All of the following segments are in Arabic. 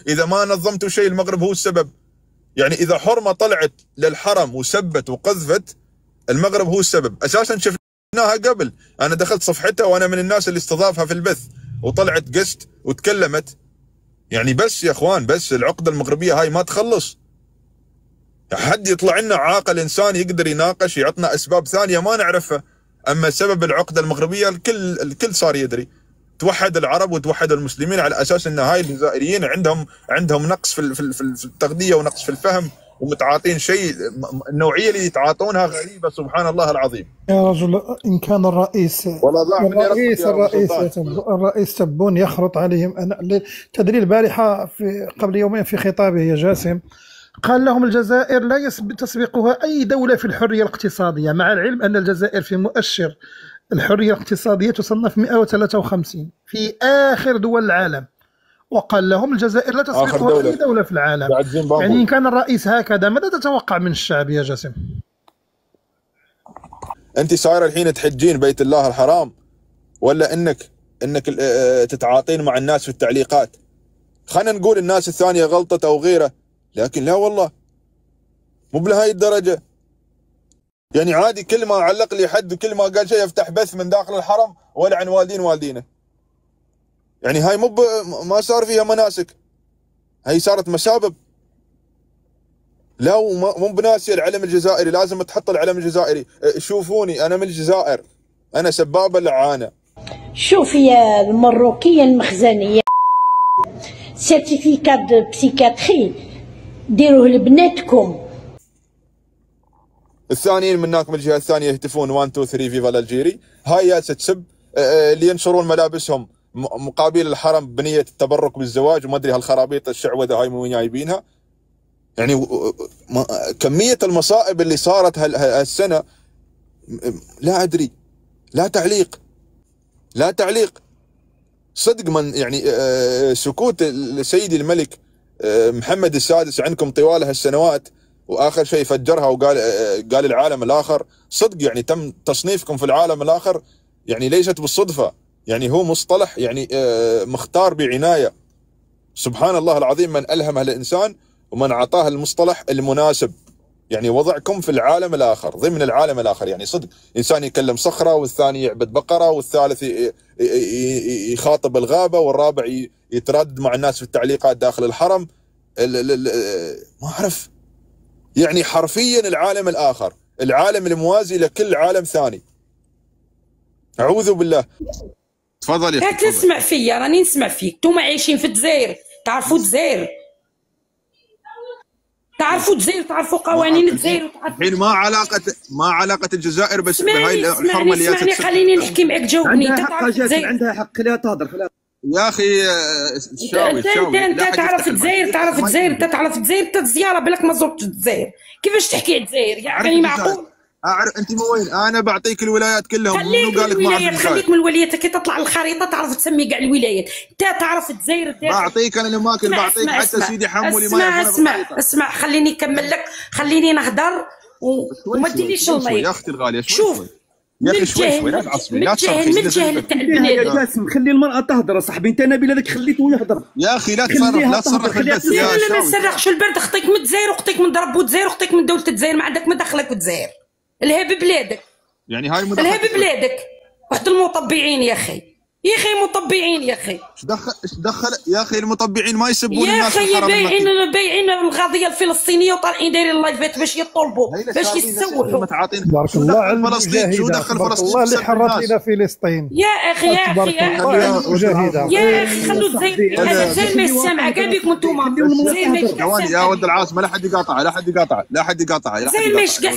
اذا ما نظمتوا شيء المغرب هو السبب. يعني اذا حرمه طلعت للحرم وسبت وقذفت، المغرب هو السبب. اساسا شفناها قبل، انا دخلت صفحتها وانا من الناس اللي استضافها في البث، وطلعت قست وتكلمت. يعني بس يا اخوان، بس العقده المغربيه هاي ما تخلص. حد يطلع لنا عاقل انسان يقدر يناقش، يعطنا اسباب ثانيه ما نعرفها. اما سبب العقده المغربيه الكل صار يدري. توحد العرب وتوحد المسلمين على اساس ان هاي الجزائريين عندهم نقص في التغذيه ونقص في الفهم، ومتعاطين شيء. النوعيه اللي يتعاطونها غريبه سبحان الله العظيم. يا رجل إن كان الرئيس الرئيس تبون يخرط عليهم. أنا تدري البارحة قبل يومين في خطابه يا جاسم قال لهم الجزائر لا تسبقها أي دولة في الحرية الاقتصادية، مع العلم أن الجزائر في مؤشر الحرية الاقتصادية تصنف 153 في آخر دول العالم، وقال لهم الجزائر لا تسبقها أي دولة في العالم. يعني إن كان الرئيس هكذا ماذا تتوقع من الشعب يا جاسم؟ أنت صايرة الحين تحجين بيت الله الحرام، ولا إنك تتعاطين مع الناس في التعليقات؟ خلينا نقول الناس الثانية غلطت أو غيره، لكن لا والله مو بلهاي الدرجة. يعني عادي كل ما علق لي حد وكل ما قال شيء يفتح بث من داخل الحرم ولا عن والدينه. يعني هاي ما صار فيها مناسك، هاي صارت مسابب. لا مو بناسي العلم الجزائري، لازم تحط العلم الجزائري. شوفوني انا من الجزائر، انا سبابه لعانه. شوف يا المروكيه المخزنيه سيرتيفيكات دو بسيكاتري ديروه لبناتكم. الثانيين مناك من الجهه الثانيه يهتفون 1 2 3 فيفا الجيري. هاي جالسه تسب اللي ينشرون ملابسهم مقابل الحرم بنيه التبرك بالزواج، وما ادري هالخرابيط الشعوذه هاي من وين جايبينها. يعني كميه المصائب اللي صارت هالسنه لا ادري. لا تعليق صدق. من يعني سكوت سيدي الملك محمد السادس عنكم طوال هالسنوات، واخر شيء فجرها وقال العالم الاخر. صدق يعني تم تصنيفكم في العالم الاخر، يعني ليست بالصدفه. يعني هو مصطلح يعني مختار بعنايه. سبحان الله العظيم من الهم هالانسان ومن اعطاه المصطلح المناسب. يعني وضعكم في العالم الاخر، ضمن العالم الاخر. يعني صدق انسان يكلم صخره، والثاني يعبد بقره، والثالث يخاطب الغابه، والرابع يتردد مع الناس في التعليقات داخل الحرم. ما اعرف. يعني حرفيا العالم الاخر، العالم الموازي لكل عالم ثاني. اعوذ بالله. تفضل يا اخي. تسمع فيا، راني نسمع فيك. انتوما عايشين في الجزائر، تعرفوا الجزائر، تعرفوا الجزائر، تعرفوا قوانين الجزائر. الحين ما علاقه الجزائر بس بهاي الحرمه اللي اسمعني خليني نحكي معك، جاوبني. عندها حق جاسم، عندها حق، خليها تهضر. يا اخي شاوي انت تعرف الجزائر، تعرف الجزائر، انت تعرف الجزائر، انت زياره بالك ما زرتش الجزائر. كيفاش تحكي على الجزائر؟ يعني معقول؟ اعرف انت من وين. انا بعطيك الولايات كلهم. خليك قال لك ما اعرف. خليك من الولايات، كي تطلع الخريطه تعرف تسمي كاع الولايات. انت تعرف الجزائر. بعطيك انا الاماكن، بعطيك حتى سيدي حمولي ما اسمع خليني نكمل لك، خليني نهضر وما ديريش المايك يا اختي الغاليه. شوف يا اخي شوي لا تعصبي، لا تصرخي. من الجهل تاع البنات يا جاسم. خلي المراه تهضر صاحبي. انت نبيل هذاك خليته يهضر يا اخي. لا تصرخ البث. انا ما نسرخش البرد. خطيك من الجزائر وخطيك من ضرب الجزائر وخطيك من دوله الجزائر، ما عندك ما دخلك الجزائر. الها ببلادك. يعني هاي الها ببلادك. واحد المطبعين يا اخي، مطبعين يا اخي. ايش دخل يا اخي؟ المطبعين ما يسبون الناس في الحرم. يا اخي بايعين القضيه الفلسطينيه وطالعين دايرين اللايفات باش يطلبوا، باش يسوحوا. بارك الله على فلسطين. شو دخل فلسطين؟ الله اللي حرت لنا فلسطين. يا اخي يا اخي خلوا الجزائر. الجزائر ما يسمع كاع بكم انتوما. ثواني يا ولد العاصمه، لا حد يقاطع. الجزائر ماهيش كاع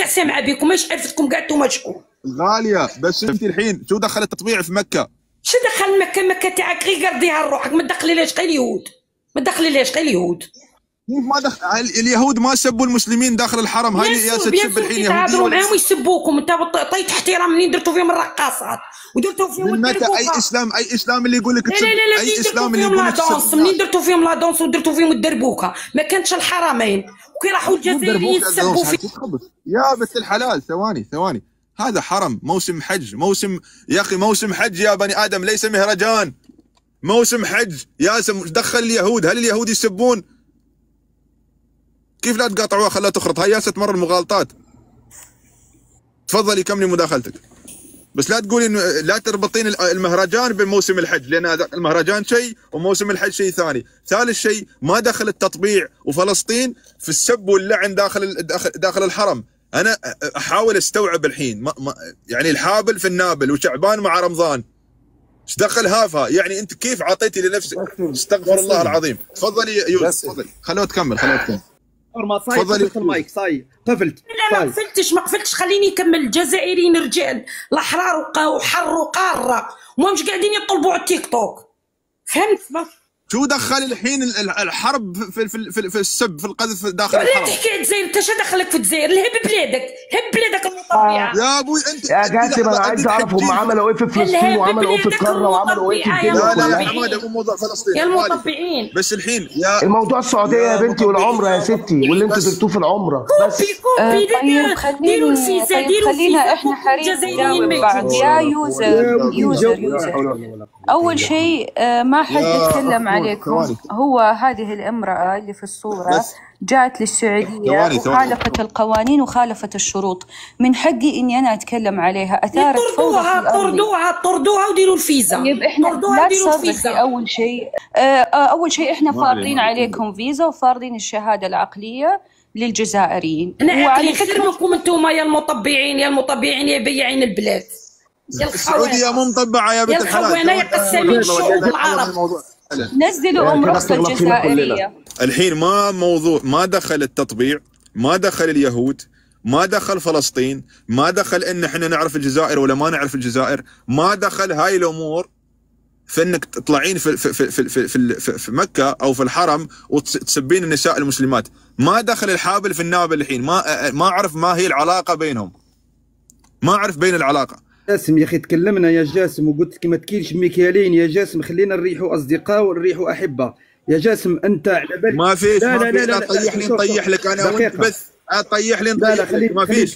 سامعه بكم، ماهيش عرفتكم كاع انتوما شكون. غاليه. بس انت الحين شو دخل التطبيع في مكه؟ شو دخل مكه تاعك؟ غير قرديها لروحك. ما تدخليلهاش غير اليهود، كيف ما دخل؟ اليهود ما سبوا المسلمين داخل الحرم. هاي اللي جالسه تسب الحين يهوديه. تهضروا معاهم ويسبوكم. انت عطيت احترام منين درتوا فيهم الرقاصات ودرتوا فيهم من متى؟ اي اسلام اللي يقول لك تسب؟ اي اسلام اللي يقول لك تسب؟ منين درتوا فيهم لا دونس ودرتوا فيهم الدربوكه؟ ما كانتش الحرمين. وكي راحوا الجزائريين يسبوا فيه. يا بنت الحلال ثواني. هذا حرم، موسم حج، موسم يا اخي، موسم حج يا بني ادم، ليس مهرجان. موسم حج ياسم، دخل اليهود، هل اليهود يسبون؟ كيف لا تقاطعوها خلها تخرط؟ هاي ياسة تمر المغالطات. تفضلي كملي مداخلتك، بس لا تقولي انه لا تربطين المهرجان بموسم الحج، لان المهرجان شيء وموسم الحج شيء ثاني. ثالث شيء، ما دخل التطبيع وفلسطين في السب واللعن داخل الحرم. انا احاول استوعب الحين يعني الحابل في النابل وشعبان مع رمضان، ايش دخل هافها؟ يعني انت كيف عطيتي لنفسك؟ استغفر الله العظيم. تفضلي يا يوسف، تفضلي خلوه تكمل. تفضلي. قفلت المايك، صاي قفلت. لا ما قفلتش، خليني يكمل. الجزائريين رجال الاحرار وحروا قاره، وما مش قاعدين يطلبوا على التيك توك. فهمت؟ شو دخل الحين الحرب في السب في القذف داخل الحرم؟ لا تحكي الجزائر، انت شو دخلك في الجزائر؟ الهب بلادك، هب بلادك المطبعه. يا ابوي انت يا جاسم انا عايز اعرف هم عملوا ايه في فلسطين وعملوا ايه في القاره وعملوا ايه في الدنيا كلها. كلها. يا حماده مو موضوع فلسطين يا المطبعين. بس الحين يا الموضوع السعوديه يا بنتي والعمره يا ستي، واللي انتوا زرتوه في العمره بس. كوبي ديروا الفيزا، ديروا خلينا احنا حريص نجاوب بعض. يا يوزر اول شيء ما حد يتكلم عليكم. هو هذه الامراه اللي في الصوره جاءت للسعوديه وخالفت القوانين وخالفت الشروط، من حقي اني انا اتكلم عليها. اثارت فوضى في الارض. طردوها وديروا الفيزا. طيب احنا لا تصرفي. اول شيء احنا فارضين عليكم فيزا وفارضين الشهاده العقليه للجزائريين. وعلى فكركم انتم يا المطبعين يا بياعين البلاد، السعوديه مو مطبعه يا بنت الحلال. يا الخونه يا قسامين الشعوب العرب. نزلوا رخصة الجزائرية. الحين ما دخل التطبيع، ما دخل اليهود، ما دخل فلسطين، ما دخل ان احنا نعرف الجزائر ولا ما نعرف الجزائر، ما دخل هاي الامور في انك تطلعين في مكة او في الحرم وتسبين النساء المسلمات. ما دخل الحابل في النابل. الحين ما اعرف ما هي العلاقة بينهم، ما اعرف بين العلاقة. جاسم يا اخي تكلمنا يا جاسم وقلت لك ما تكيلش ميكيالين يا جاسم، خلينا نريحوا اصدقاء ونريحوا احبه. يا جاسم انت على بالك ما فيش لا طيح لي نطيح لك انا وانت بس طيح لي نطيح لك. ما فيش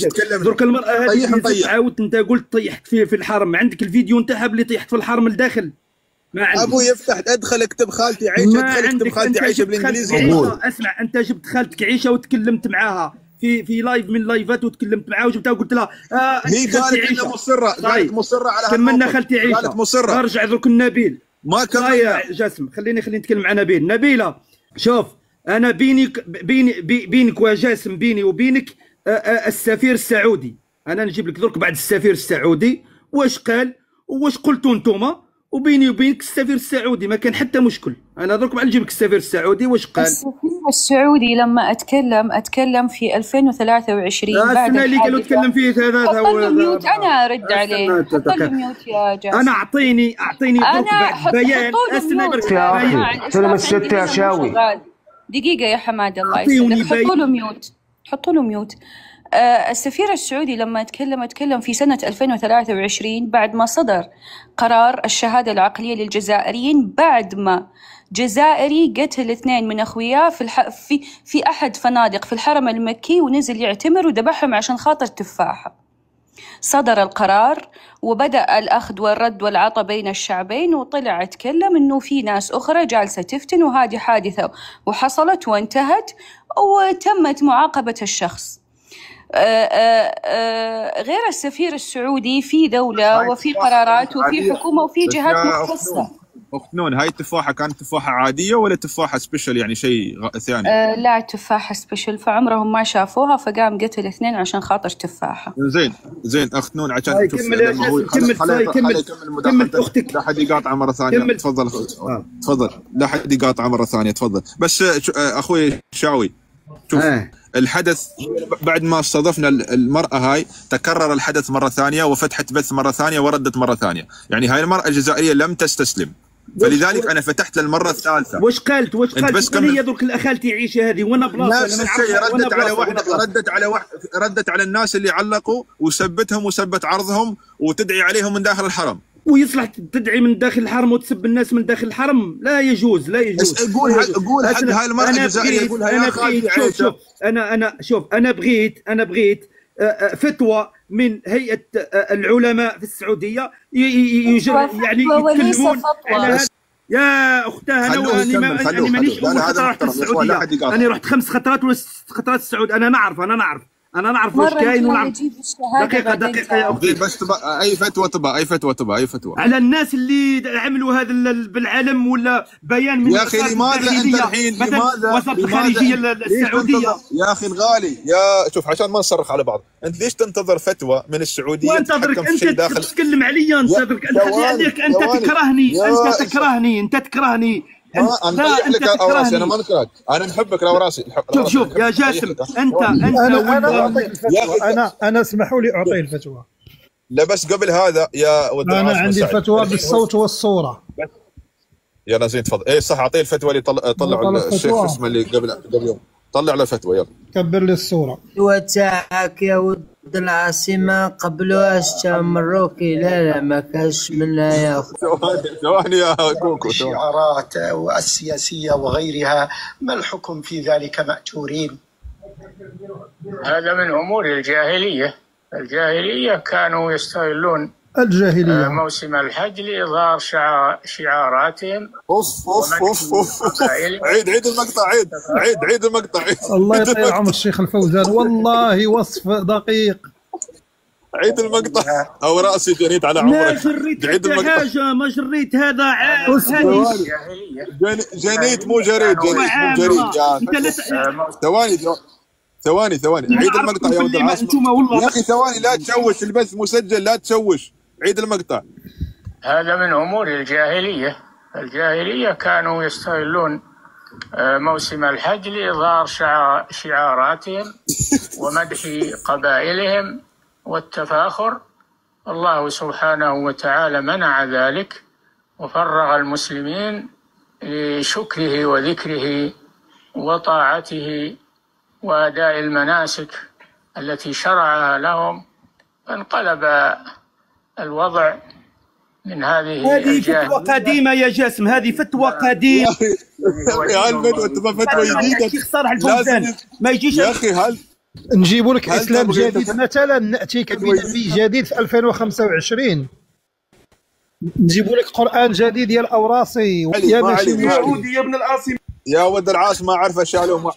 تتكلم. درك المرأة هذه تعاودت انت قلت طيحت في الحرم، عندك الفيديو نتاعها بلي طيحت في الحرم الداخل. ما عندك. ابوي يفتح ادخل اكتب خالتي عيشه، ادخل اكتب خالتي عيشه بالانجليزي. اسمع انت جبت خالتك عيشه وتكلمت معاها في لايف من لايفات وتكلمت معاه وجبتها وقلت لها هي قالت مصره على كملنا خالتي عيشه، قالت مصره. ارجع درك النبيل ما كملنا يا جاسم. خليني نتكلم مع نبيله. شوف انا بينك وجاسم، بيني وبينك السفير السعودي. انا نجيب لك درك بعد السفير السعودي واش قال وواش قلتوا انتوما، وبيني وبينك السفير السعودي ما كان حتى مشكل. انا درك بعد نجيب لك السفير السعودي واش قال. السفير السعودي لما اتكلم في 2023 بعد اللي قالوا تكلم فيه هذا هو ميوت. انا ارد عليه. حط له ميوت يا جاسم. انا اعطيني انا بيان سلم الست يا شاوي. دقيقه يا حماد الله يسلمك. حطوا له ميوت. السفير السعودي لما اتكلم في سنة 2023 بعد ما صدر قرار الشهادة العقلية للجزائريين، بعد ما جزائري قتل 2 من اخوياه في احد فنادق في الحرم المكي، ونزل يعتمر وذبحهم عشان خاطر تفاحة. صدر القرار وبدأ الأخذ والرد والعطاء بين الشعبين، وطلع اتكلم إنه في ناس أخرى جالسة تفتن، وهذه حادثة وحصلت وانتهت وتمت معاقبة الشخص. غير السفير السعودي في دولة وفي قرارات وفي حكومة وفي جهات مختصة. أخت نون، هاي التفاحة كانت تفاحة عادية ولا تفاحة سبيشل يعني شيء ثاني؟ لا تفاحة سبيشل، فعمرهم ما شافوها فقام قتل 2 عشان خاطر تفاحة. زين أخت نون عشان تشوف. كمل أختك. لا حد يقاطع مرة ثانية. تفضل لا حد يقاطع مرة ثانية. تفضل بس أخوي شاوي شوف. الحدث بعد ما استضفنا المرأة هاي تكرر الحدث مرة ثانية وفتحت بث مرة ثانية وردت مرة ثانية. يعني هاي المرأة الجزائرية لم تستسلم، فلذلك أنا فتحت للمرة الثالثة. واش قالت بس هي درك خالتي عيشة هذه وانا بلاصة نفس الشيء. ردت على الناس اللي علقوا وسبتهم وسبت عرضهم وتدعي عليهم من داخل الحرم. ويصلح تدعي من داخل الحرم وتسب الناس من داخل الحرم؟ لا يجوز. قول حق هاي المرأة الجزائرية يقولها يا خالتي عيشة. شوف انا بغيت فتوى من هيئه العلماء في السعوديه يعني يتكلمون على هذا. يا اختها انا مانيش اول خطره رحت السعوديه، انا رحت 5 خطرات ولا 6 خطرات السعود. انا نعرف واش كاين ونعرف. دقيقه يا اختي، بس تبقى اي فتوى على الناس اللي عملوا هذا بالعلم ولا بيان من يا اخي. لماذا انت الحين وزاره الخارجيه السعوديه يا اخي الغالي؟ يا شوف عشان ما نصرخ على بعض، انت ليش تنتظر فتوى من السعوديه؟ وانتظرك انت تتكلم علي، انتظرك انت تكرهني انت تكرهني. انا لك اوراسي، انا ما نكرهك، انا نحبك اوراسي. شوف يا جاسم، انت انا اسمحوا لي اعطيه الفتوى. لا بس قبل هذا يا ود انا عندي فتوى بالصوت والصوره. يلا زين تفضل. اي صح، اعطيه الفتوى اللي طلعوا الشيخ اسمه اللي قبل يوم. طلع له الفتوى يلا. كبر لي الصوره. وتاعك يا ود العاصمه قبلوها مروكي. لا ما كاش منها يا اخو. ثواني يا كوكو. الشعارات والسياسيه وغيرها، ما الحكم في ذلك مأجورين؟ هذا من امور الجاهليه كانوا يستغلون الجاهليه موسم الحج لإظهار شعاراتهم. عيد المقطع، عيد المقطع. الله يطول عمر الشيخ الفوزان، والله وصف دقيق. عيد المقطع او راسي جريت على عمرك. ما جريت حاجه، ما جريت هذا جنيت مو جريد. ثواني عيد المقطع يا ولد العاصمة. يا اخي ثواني، لا تشوش، البث مسجل، لا تشوش. عيد المقطع. هذا من امور الجاهليه كانوا يستغلون موسم الحج لإظهار شعاراتهم ومدح قبائلهم والتفاخر. الله سبحانه وتعالى منع ذلك وفرغ المسلمين لشكره وذكره وطاعته وأداء المناسك التي شرعها لهم. فانقلب الوضع من هذه فتوى قديمة يا جاسم، هذه فتوى قديمة. يا اخي الفتوى تبقى فتوى جديدة. الشيخ صالح الفوزان ما يجيش يا اخي. هل نجيبوا لك اسلام جديد مثلا، ناتيك بنبي جديد في 2025، نجيبوا لك قران جديد يا الاوراسي يا ماشي يهودي يا ابن العاصمة. يا ولد العاصمة عارفه شالوه.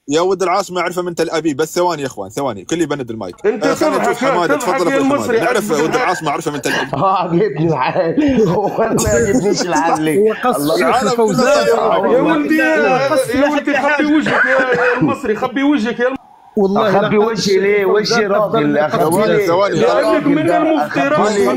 يا ولد العاصمة عارفه من تل ابيب. بس ثواني يا اخوان، ثواني كل يبند المايك. انت تضحك حماده، تفضل ابو حماده. نعرف ولد العاصمة عارفه من تل ابيب. عجبني الحال. هو ما يعجبنيش الحال ليه؟ يا ولدي خبي وجهك يا المصري، خبي وجهك يا والله خبي وجهي ليه؟ وجهي راجل. ثواني لانك من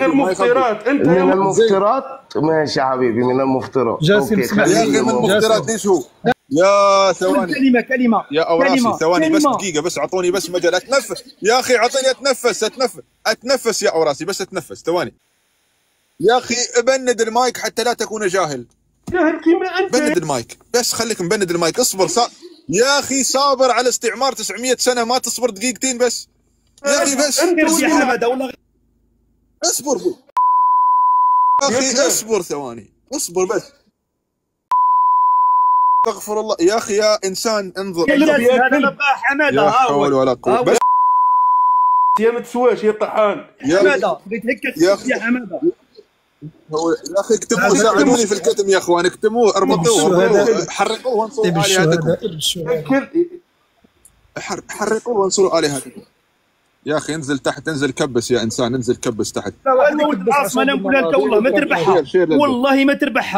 المفترات انت من المفترات. ماشي يا حبيبي، من المفترات. جاسم اسمع يا اخي من المفترات ليش هو؟ يا ثواني كلمة يا اوراسي، ثواني بس دقيقة، بس اعطوني بس مجال اتنفس. يا اخي اعطيني اتنفس يا اوراسي، بس اتنفس ثواني. يا اخي بند المايك حتى لا تكون جاهل. جاهل كيما انت. بند المايك بس، خليك مبند المايك. اصبر يا اخي صابر على استعمار 900 سنة، ما تصبر دقيقتين بس يا اخي. بس اصبر يا اخي، اصبر ثواني، اصبر بس. استغفر الله يا اخي، يا انسان انظر. هذا حماده. لا حول ولا قوه. بس يا ما تسواش يا طحان. حماده بغيت هكا يا حماده. يا اخي اكتبوا، ساعدوني في الكتم يا اخوان، اكتبوه، اربطوه، حرقوه وانصروا الهتكم. حرقوه وانصروا الهتكم. يا اخي انزل تحت، انزل كبس يا انسان، انزل كبس تحت. انا ولد العاصمة انا نقول لك والله ما تربحها،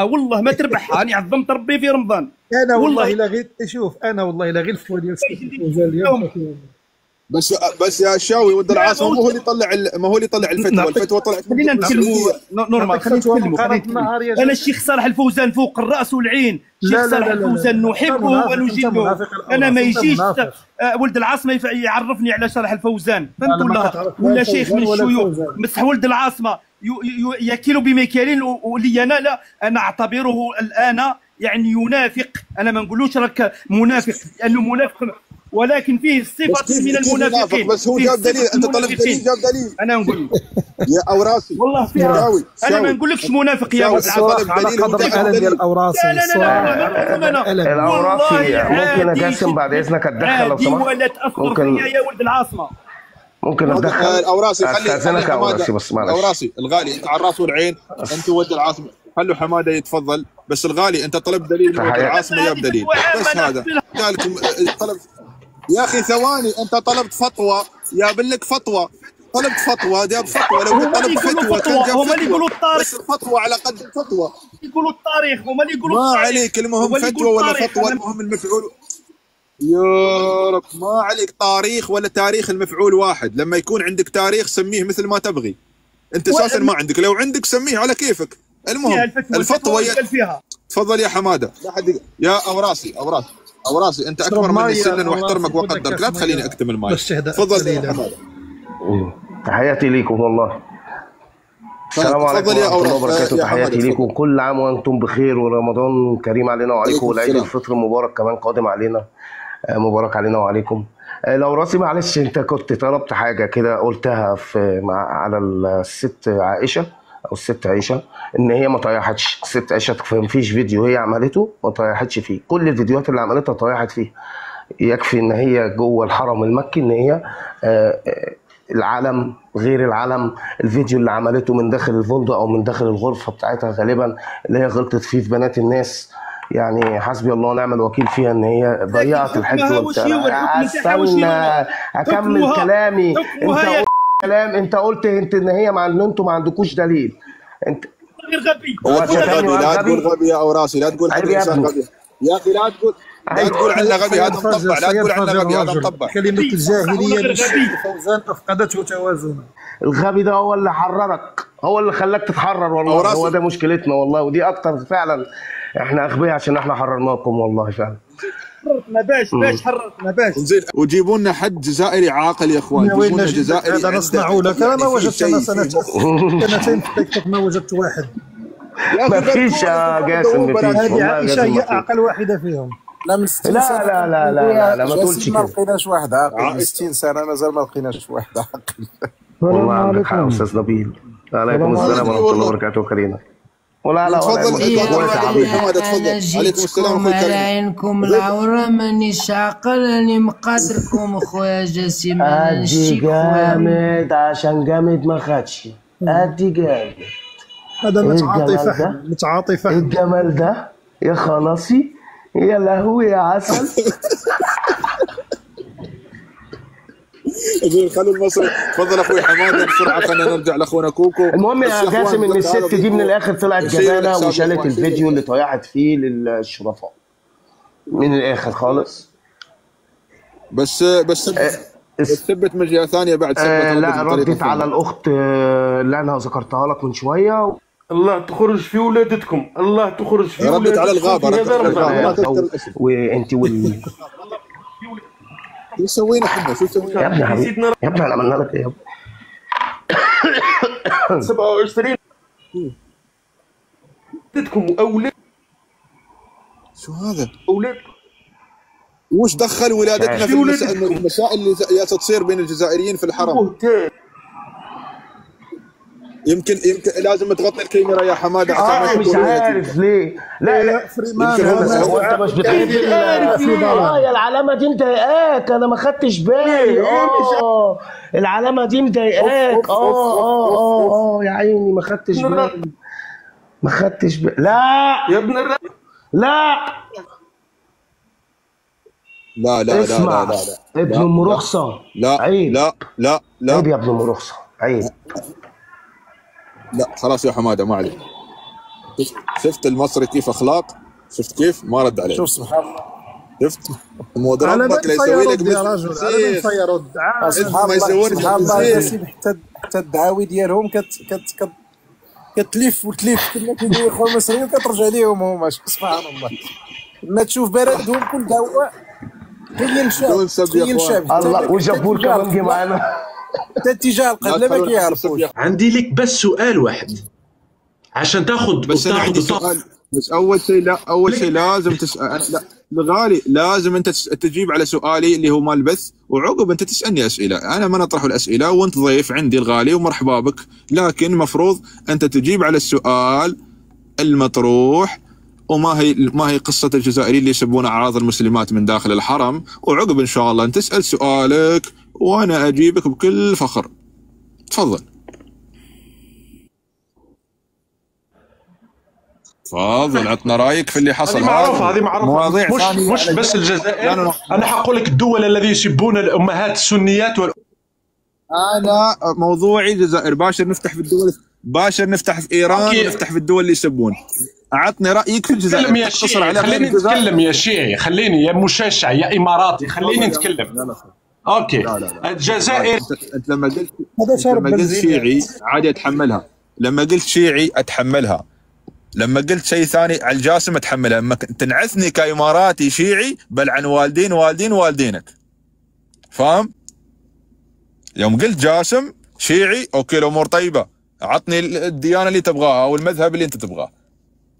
والله ما تربحها، انا عظمت ربي في رمضان. انا والله لا غير شوف، انا والله لا غير الفول ديال اليوم. بس يا شاوي ولد العاصمة ما هو اللي طلع الفتوى طلعت. خلينا نتكلموا نورمال، خلينا نتكلموا. انا الشيخ صالح الفوزان فوق الراس والعين. الشيخ صالح الفوزان نحبه ونجله. انا ما يجيش ولد العاصمة يعرفني على صالح الفوزان، فهمت ولا شيخ من الشيوخ. مسح ولد العاصمة يكيل بمكيالين، ولي انا لا، انا اعتبره الان يعني ينافق. انا ما نقولوش راك منافق لانه منافق، ولكن فيه صفة من المنافقين. بس هو جاب دليل، انت طلب دليل، جاب دليل. انا نقول يا اوراسي والله فيها. انا ما نقولكش منافق يا ولد العاصمة على قدر الالم ديال الاوراسي. لا الاوراسي ممكن اجاسم بعد اذنك اتدخل لو سمحت؟ ولا تاثر فيا يا ولد العاصمة. ممكن اتدخل؟ الاوراسي استاذنك يا اوراسي بس معلش. الاوراسي الغالي انت على الراس والعين، انت ولد العاصمه، خلوا حماده يتفضل. بس الغالي انت طلب دليل من ولد العاصمه جاب دليل، بس هذا قالكم طلب. يا اخي ثواني، انت طلبت فتوى جاب لك فتوى، طلبت فتوى جاب فتوى. لو طلبت فتوى كان جاب فتوى، بس الفتوى على قد الفتوى. يقولوا التاريخ وما اللي يقولوا ما عليك، المهم فتوى ولا فتوى، المهم المفعول. يا رب ما عليك تاريخ ولا تاريخ، المفعول واحد. لما يكون عندك تاريخ سميه مثل ما تبغي. انت اساسا ما عندك، لو عندك سميه على كيفك. المهم الفتوى تفضل يا حماده. لا حد يا اوراسي انت اكبر مني سنا واحترمك واقدرك، لا تخليني اكتم الماي. تفضل يا حماده. تحياتي ليكم والله. السلام عليكم ورحمة الله وبركاته. تحياتي ليكم، كل عام وانتم بخير، ورمضان كريم علينا وعليكم، والعيد الفطر مبارك كمان قادم علينا، مبارك علينا وعليكم. لو راسي معلش، انت كنت طلبت حاجه كده قلتها على الست عائشه او الست عائشه، ان هي ما طيحتش. الست عائشه ما فيش فيديو هي عملته ما طيحتش فيه، كل الفيديوهات اللي عملتها طيحت فيه. يكفي ان هي جوه الحرم المكي، ان هي العلم غير العلم. الفيديو اللي عملته من داخل الفندق او من داخل الغرفه بتاعتها غالبا، اللي هي غلطت فيه في بنات الناس، يعني حسبي الله ونعم الوكيل فيها، ان هي ضيعت الحج وبتاع. استنى اكمل كلامي. انت قلت ان هي ان انتوا ما عندكوش دليل. انت غبي. لا تقول غبي يا اوراسي، لا تقول حد انسان غبي يا اخي. لا تقول عنا غبي، هذا مطبع. لا تقول عنا غبي، هذا مطبع. كلمة الجاهلية للشيخ فوزان أفقدته توازنه. الغبي ده هو اللي حررك، هو اللي خلاك تتحرر والله. هو ده مشكلتنا والله، ودي اكتر فعلا. احنا اغبياء عشان احنا حررناكم والله فعلا. حررتنا باش حررتنا باش. زين، وجيبوا لنا حد جزائري عاقل يا اخوان. جيبوا لنا جزائري. هذا نصنع لك. انا ما وجدت، انا سنتين في تيك توك ما وجدت واحد. ما فيش يا جاسم، ما فيش. هذه عائشة هي اعقل واحده فيهم. لا من 60 لا سنة لا لا لا لا ما تقولش كده. ما لقيناش واحد عاقل. من 60 سنة مازال ما لقيناش واحد عاقل. والله عندك حق استاذ نبيل. وعليكم السلام ورحمة الله وبركاته. كريمة. ولا لا تفضل. انا جيتكم على عينكم العورة، مانيش عاقل، راني مقدركم اخويا جاسم. ادي جامد، عشان جامد ما خدش. ادي جامد. هذا متعاطي فحم. الجمال ده يا خلاصي، يا لهوي يا عسل. خلوا المصري. تفضل اخوي حماده بسرعه، خلينا نرجع لاخونا كوكو. المهم يا جاسم، ان الست دي من الاخر طلعت جبانه وشالت الفيديو اللي طيحت فيه للشرفاء من الاخر خالص. بس ثبت مجيئه ثانيه بعد لا، ردت على الاخت اللي انا ذكرتها لك من شويه. الله تخرج في ولادتكم، الله تخرج في ولادتكم. ردت على الغابه. وانت شو سوينا احنا؟ شو سوينا يا ابني حبيبي؟ يا ابني احنا عملنا لك ايه يا ابني؟ 27 ولادتكم واولاد. شو هذا؟ اولادكم. وش دخل ولادتنا في المسائل اللي تصير بين الجزائريين في الحرم؟ يمكن لازم تغطي الكاميرا يا حماده. مش عارف ليه. لا فريمان، هو انت مش بتحب يا العلامه دي مضايقاك. انا ما خدتش بالي. العلامه دي مضايقاك. يا عيني ما خدتش بالي. لا يا ابن لا لا لا لا اسمع. لا لا ابن ام رخصه. لا عيب. لا عيب يا ابن ام رخصه، عيب. لا خلاص يا حماده ما عليك. شفت المصري كيف اخلاق؟ شفت كيف ما رد عليك؟ شوف سبحان الله. شفت مود ربك لا يسوي لك يا رجل. على من فيرد ما يسوي لك حتى الدعاوي ديالهم كتلف كما كيقولوا الاخوان المصريين، كترجع ليهم هما. سبحان الله. ما تشوف بلدهم كل دواء هي الشعب. الله وجابوا لك كمان معنا. حتى اتجاه القبله ما كيعرفوش. عندي لك بس سؤال واحد عشان تاخذ. بس انا عندي سؤال. بس اول شيء لازم تسال. لا الغالي، لازم انت تجيب على سؤالي اللي هو مال البث، وعقب انت تسالني اسئله. انا ما نطرح الاسئله وانت ضيف عندي الغالي ومرحبا بك، لكن مفروض انت تجيب على السؤال المطروح ما هي قصة الجزائريين اللي يسبون أعراض المسلمات من داخل الحرم. وعقب إن شاء الله أنت تسأل سؤالك وأنا أجيبك بكل فخر. تفضل عطنا رايك في اللي حصل. هذه معروفه مواضيع مش بس الجزائر. انا حقول لك الدول الذي يسبون الامهات السنيات انا موضوعي الجزائر. باشر نفتح في الدول، باشر نفتح في ايران ونفتح في الدول اللي يسبون. اعطني رايك في الجزائر. تكلم يا شيعي، خليني نتكلم يا شيعي، خليني يا مشجع يا اماراتي، خليني نتكلم. اوكي لا. الجزائر انت لما قلت شيعي عادي اتحملها، لما قلت شيعي اتحملها، لما قلت شيء ثاني على الجاسم اتحملها. اما تنعثني كاماراتي شيعي بل عن والدينك، فاهم؟ يوم قلت جاسم شيعي اوكي الامور طيبه، عطني الديانه اللي تبغاها او المذهب اللي انت تبغاه.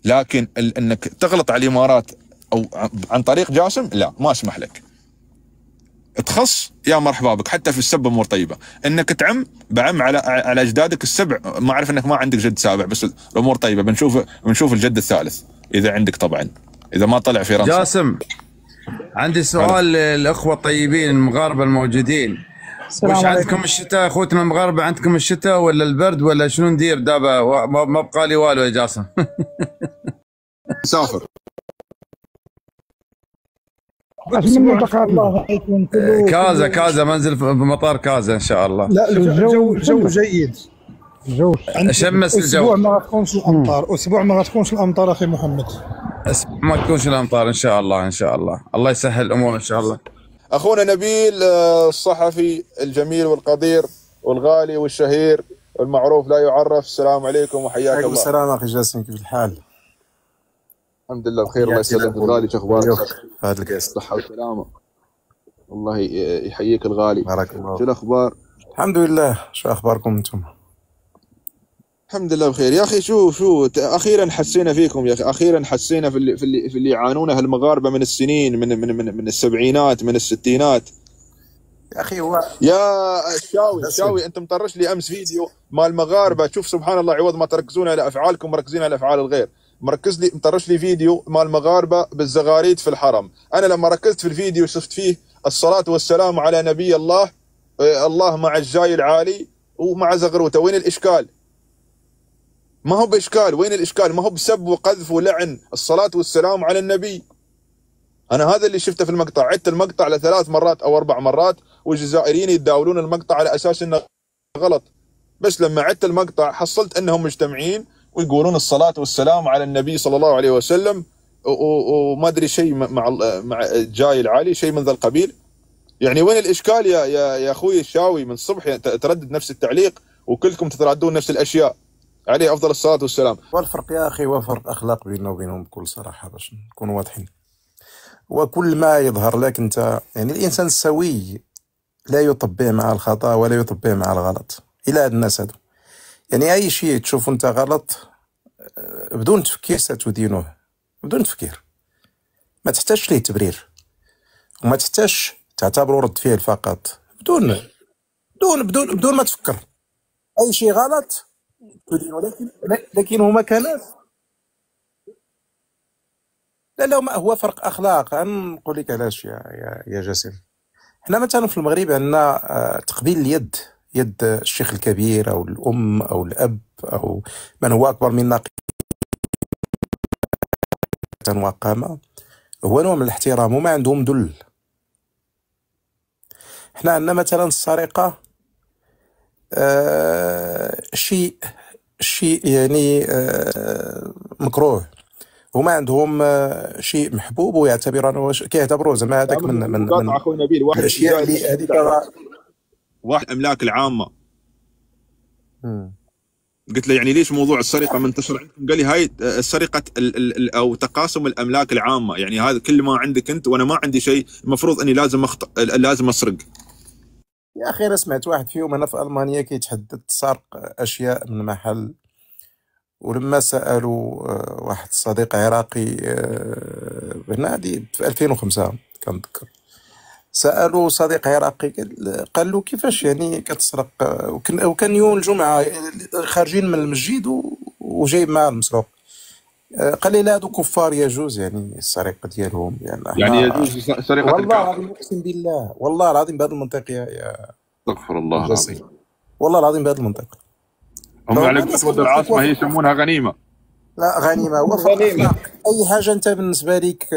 لكن انك تغلط على الامارات او عن طريق جاسم لا، ما اسمح لك. تخص يا مرحبا بك، حتى في السب امور طيبه. انك تعم بعم على اجدادك السبع. ما اعرف انك ما عندك جد سابع، بس الامور طيبه. بنشوف الجد الثالث اذا عندك طبعا، اذا ما طلع في رمسة. جاسم عندي سؤال للاخوه الطيبين المغاربه الموجودين. وش عندكم الشتاء اخوتنا المغاربه؟ عندكم الشتاء ولا البرد ولا شنو ندير دابا؟ ما بقى لي والو يا جاسم. سافر كازا منزل في مطار كازا ان شاء الله. لا الجو جيد. الجو شمس الجو. اسبوع ما غتكونش الامطار، اسبوع ما غتكونش الامطار اخي محمد. اسبوع ما تكونش الامطار ان شاء الله. ان شاء الله الله يسهل الامور ان شاء الله. اخونا نبيل الصحفي الجميل والقدير والغالي والشهير والمعروف لا يعرف، السلام عليكم وحياك الله. السلام اخي جاسم، كيف الحال؟ الحمد لله بخير الله يسلمك الغالي. شو اخبارك؟ هذا الكاس صحة وسلامة. الله يحييك الغالي. بارك الله. شو الاخبار؟ الحمد لله. شو اخباركم انتم؟ الحمد لله بخير يا اخي. شو اخيرا حسينا فيكم يا اخي، اخيرا حسينا في اللي يعانونه المغاربه من السنين، من السبعينات من الستينات. يا اخي هو يا الشاوي انت مطرش لي امس فيديو مال المغاربه. شوف سبحان الله، عوض ما تركزون على افعالكم مركزين على افعال الغير. مطرش لي فيديو مال المغاربه بالزغاريد في الحرم. انا لما ركزت في الفيديو شفت فيه الصلاه والسلام على نبي الله، الله مع الجاي العالي ومع زغروته. وين الاشكال؟ ما هو باشكال. وين الاشكال؟ ما هو بسب وقذف ولعن. الصلاه والسلام على النبي. انا هذا اللي شفته في المقطع. عدت المقطع ل3 مرات او 4 مرات، والجزائريين يتداولون المقطع على اساس انه غلط. بس لما عدت المقطع حصلت انهم مجتمعين ويقولون الصلاة والسلام على النبي صلى الله عليه وسلم، وما ادري شيء مع الجاي العالي، شيء من ذا القبيل. يعني وين الاشكال يا اخوي الشاوي؟ من الصبح تردد نفس التعليق وكلكم تترددون نفس الاشياء. عليه افضل الصلاة والسلام. والفرق يا اخي هو فرق اخلاق بيننا وبينهم بكل صراحة، باش نكونوا واضحين. وكل ما يظهر لك انت، يعني الانسان السوي لا يطبع مع الخطا ولا يطبع مع الغلط. الى هاد الناس هادو، يعني اي شيء تشوف انت غلط بدون تفكير ستدينه، بدون تفكير. ما تحتاجش ليه تبرير، وما تحتاجش تعتبره رد فعل فقط، بدون ما تفكر. اي شيء غلط تدينه. لكن هما كناس لا ما هو فرق اخلاق. نقول لك علاش يا جاسم. حنا مثلا في المغرب عندنا تقبيل اليد، يد الشيخ الكبير او الام او الاب او من هو اكبر منا وقامه، هو نوع من الاحترام، وما عندهم دل. حنا عندنا مثلا السرقه شيء يعني مكروه، هما عندهم شيء محبوب ويعتبروه كيعتبروه زعما هذاك من اخوي نبيل. واحد الاشياء اللي هذيك واحد املاك العامه. قلت له يعني ليش موضوع السرقه منتشر عندكم؟ قال لي هاي السرقه او تقاسم الاملاك العامه، يعني هذا كل ما عندك انت وانا ما عندي شيء، المفروض اني لازم اسرق. يا اخي انا سمعت واحد فيهم انا في المانيا كيتحدث سرق اشياء من محل، ولما سالوا واحد الصديق عراقي هنا في 2005 كنذكر، سالوا صديق عراقي قال له كيفاش يعني كتسرق؟ وكان يوم الجمعه خارجين من المسجد وجايب معاه المسروق. قال لي لا هادو كفار يجوز يعني السرقه ديالهم يعني يجوز سرقه والله العظيم اقسم بالله والله العظيم بهذا المنطق يا استغفر الله العظيم والله العظيم بهذا المنطق. هم على قوة العاصمه هي يسمونها غنيمه. لا غنيمه هو اي حاجه انت بالنسبه لك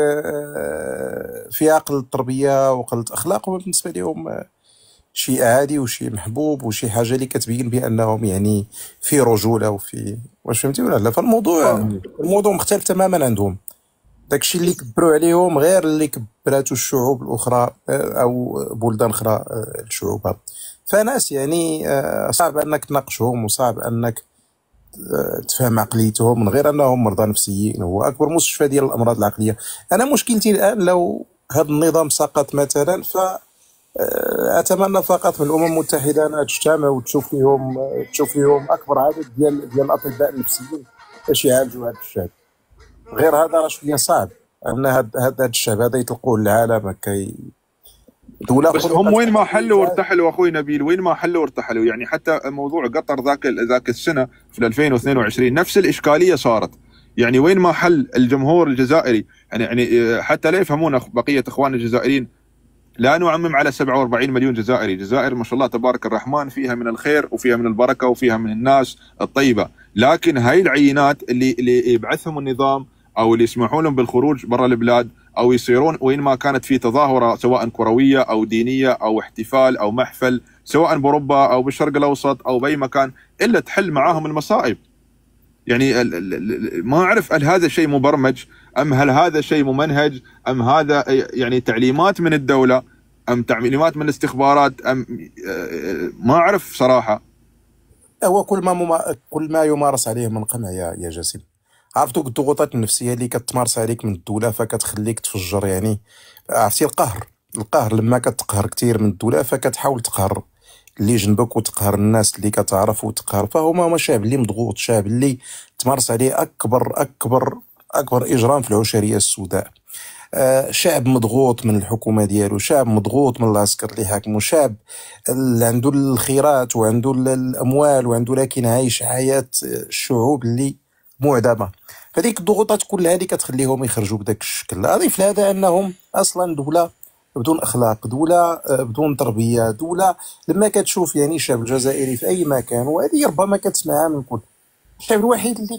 فيها قله تربيه وقله اخلاق هو بالنسبه لهم شيء عادي وشيء محبوب وشي حاجه اللي كتبين بانهم يعني في رجوله وفي واش فهمتي ولا لا. فالموضوع مختلف تماما عندهم. داكشي اللي كبروا عليهم غير اللي كبراتو الشعوب الاخرى او بلدان اخرى لشعوبها. فناس يعني صعب انك تناقشهم وصعب انك تفهم عقليتهم من غير انهم مرضى نفسيين. هو اكبر مستشفى ديال الامراض العقليه. انا مشكلتي الان لو هذا النظام سقط مثلا ف اتمنى فقط من الامم المتحده انها تجتمع وتشوف فيهم اكبر عدد ديال الاطباء النفسيين باش يعالجوا هذا الشعب. غير هذا راه شويه صعب ان هذا الشعب هذا يطلقوه للعالم هكا دوله. بس هم وين ما حلوا وارتحلوا اخوي نبيل، وين ما حلوا وارتحلوا. يعني حتى موضوع قطر ذاك السنه في 2022 نفس الاشكاليه صارت. يعني وين ما حل الجمهور الجزائري يعني حتى لا يفهمون بقيه اخواننا الجزائريين، لا نعمم على 47 مليون جزائري. الجزائر ما شاء الله تبارك الرحمن فيها من الخير وفيها من البركه وفيها من الناس الطيبه، لكن هاي العينات اللي يبعثهم النظام او اللي يسمحون لهم بالخروج برا البلاد او يصيرون وين ما كانت في تظاهره سواء كرويه او دينيه او احتفال او محفل سواء باوروبا او بالشرق الاوسط او باي مكان الا تحل معاهم المصائب. يعني ما اعرف هل هذا شيء مبرمج ام هل هذا شيء ممنهج ام هذا يعني تعليمات من الدوله ام تعليمات من الاستخبارات ام ما اعرف صراحه. هو كل ما يمارس عليه من قمع يا جاسم. عرفتوا الضغوطات النفسيه اللي كتمارس عليك من الدوله فكتخليك تفجر. يعني عرفتي القهر لما كتقهر كثير من الدوله فكتحاول تقهر اللي جنبك وتقهر الناس اللي كتعرف وتقهر. فهما شعب اللي مضغوط، شعب اللي تمارس عليه اكبر اجرام في العشريه السوداء. شعب مضغوط من الحكومه ديالو، شعب مضغوط من العسكر اللي حاكمه، شعب اللي عنده الخيرات وعنده الاموال وعنده لكن عايش حياه الشعوب اللي معدمه. هذيك الضغوطات كلها اللي كتخليهم يخرجوا بداك الشكل. اضيف لهذا انهم اصلا دوله بدون اخلاق، دوله بدون تربيه، دوله لما كتشوف يعني الشعب الجزائري في اي مكان، وهذه ربما كتسمعها من كل الشعب الوحيد اللي